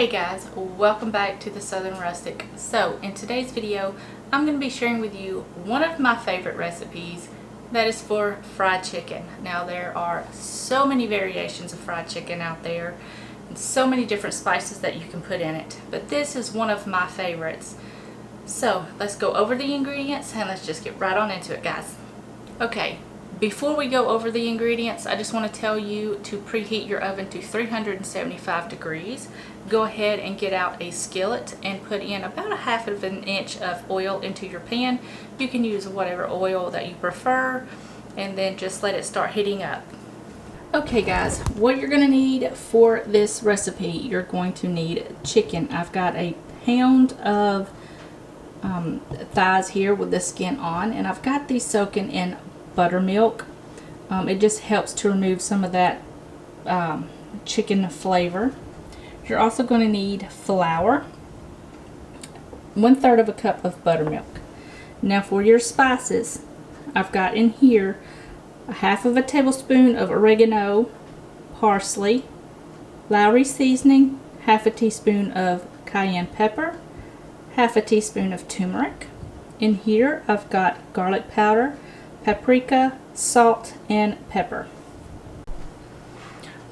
Hey guys, welcome back to the Southern Rustic. So in today's video, I'm going to be sharing with you one of my favorite recipes that is for fried chicken. Now there are so many variations of fried chicken out there and so many different spices that you can put in it, but this is one of my favorites. So let's go over the ingredients and let's just get right on into it, guys. Okay. Before we go over the ingredients, I just want to tell you to preheat your oven to 375 degrees. Go ahead and get out a skillet and put in about 1/2 inch of oil into your pan. You can use whatever oil that you prefer and then just let it start heating up. Okay guys, what you're going to need for this recipe, you're going to need chicken. I've got a pound of thighs here with the skin on, and I've got these soaking in buttermilk. It just helps to remove some of that chicken flavor. You're also going to need flour, 1/3 cup of buttermilk. Now for your spices, I've got in here 1/2 tablespoon of oregano, parsley, Lowry seasoning, 1/2 teaspoon of cayenne pepper, 1/2 teaspoon of turmeric. In here I've got garlic powder, paprika, salt, and pepper.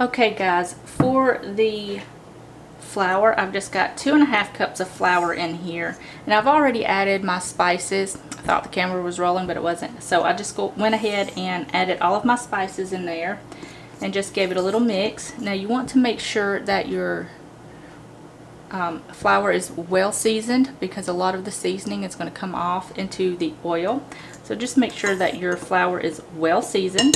Okay guys, for the flour, I've just got 2.5 cups of flour in here, and I've already added my spices. I thought the camera was rolling, but it wasn't, so I just went ahead and added all of my spices in there and just gave it a little mix. Now you want to make sure that your flour is well seasoned, because a lot of the seasoning is going to come off into the oil. So just make sure that your flour is well seasoned.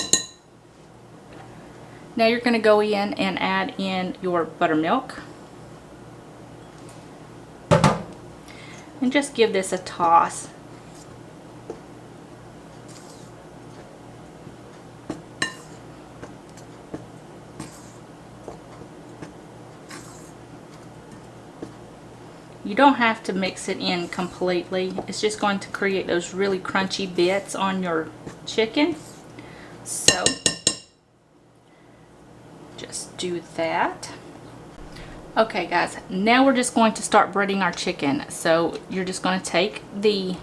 Now you're going to go in and add in your buttermilk. And just give this a toss. You don't have to mix it in completely. It's just going to create those really crunchy bits on your chicken. So just do that. Okay guys, now we're just going to start breading our chicken. So you're just going to take the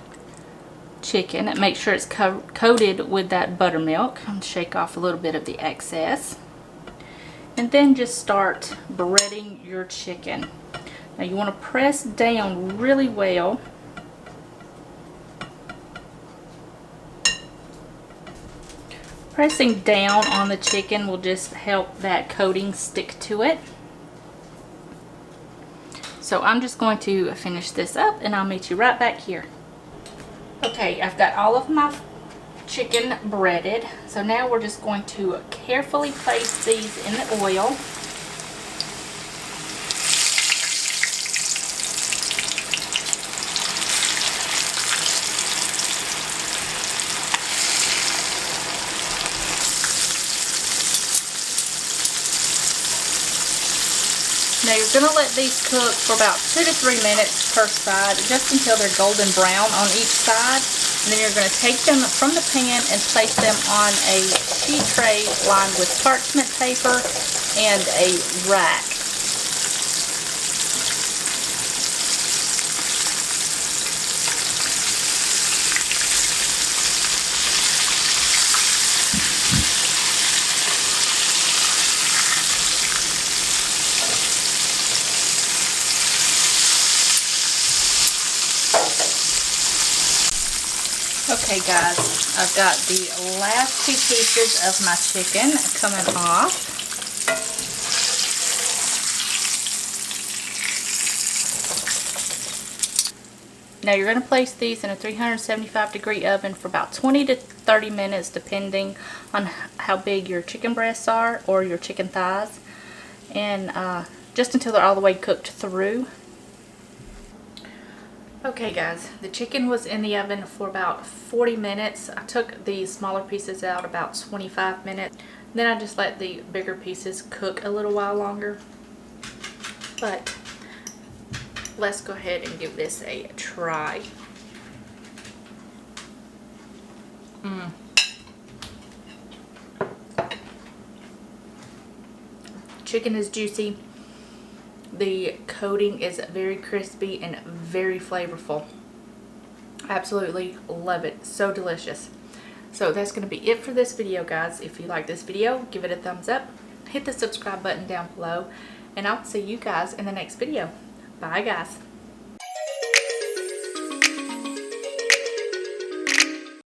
chicken and make sure it's coated with that buttermilk, and shake off a little bit of the excess, and then just start breading your chicken. Now you want to press down really well. Pressing down on the chicken will just help that coating stick to it. So I'm just going to finish this up and I'll meet you right back here. Okay, I've got all of my chicken breaded. So now we're just going to carefully place these in the oil. Now you're going to let these cook for about 2 to 3 minutes per side, just until they're golden brown on each side. And then you're going to take them from the pan and place them on a sheet tray lined with parchment paper and a rack. Okay guys, I've got the last 2 pieces of my chicken coming off. Now you're going to place these in a 375 degree oven for about 20 to 30 minutes, depending on how big your chicken breasts are or your chicken thighs, and just until they're all the way cooked through. Okay guys, the chicken was in the oven for about 40 minutes. I took the smaller pieces out about 25 minutes. Then I just let the bigger pieces cook a little while longer. But let's go ahead and give this a try. Chicken is juicy, The coating is very crispy and very flavorful. Absolutely love it. So delicious. So that's going to be it for this video, guys. If you like this video, give it a thumbs up. Hit the subscribe button down below. And I'll see you guys in the next video. Bye, guys.